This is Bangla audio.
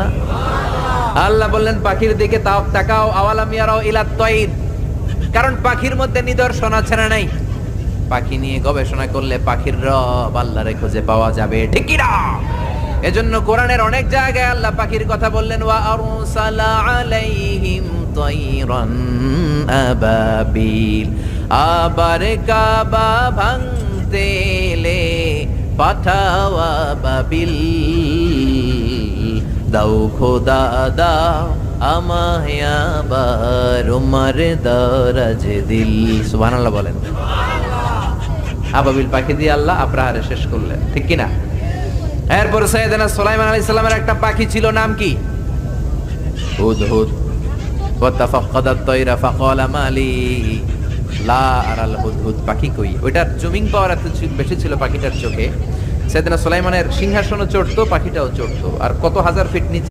না? আল্লাহ বললেন পাখির দিকে তাকাও, আওয়ালাম ইয়ারাও ইলাত তাইর, কারণ পাখির মধ্যে নিদর্শন আছে না নাই? পাখি নিয়ে গবেষণা করলে পাখির রব আল্লাহরে খুঁজে পাওয়া যাবে, ঠিক কি না? এজন্য কোরআনের অনেক জায়গায় আল্লাহ পাখির কথা বললেন, ওয়া আরসালা আলাইহিম তাইরান আবাবিল, আবার কাবা ভাঙতে এলে পাঠাও আবাবিল, দাও খোদা দাও আমায় আবার উমার দরাজ দিল। সুবহানাল্লাহ বলেন। আবাবিল পাখি দিয়ে আল্লাহ আব্রাহারে শেষ করলেন, ঠিক কি না? এরপর সাইয়েদনা সুলাইমান আলাইহিস সালামের একটা পাখি ছিল, নাম কি? হুদহুদ। ওয়া তাফাক্কাদাত তায়রা ফাকালা মালি লা আরাল হুদহুদ, পাখি কই? ওইটার জুমিং পাওয়ার এত বেশি ছিল পাখিটার চোখে, সাইয়েদনা সুলাইমানের সিংহাসনও চড়তো, পাখিটাও চড়তো, আর কত হাজার ফিট নিচে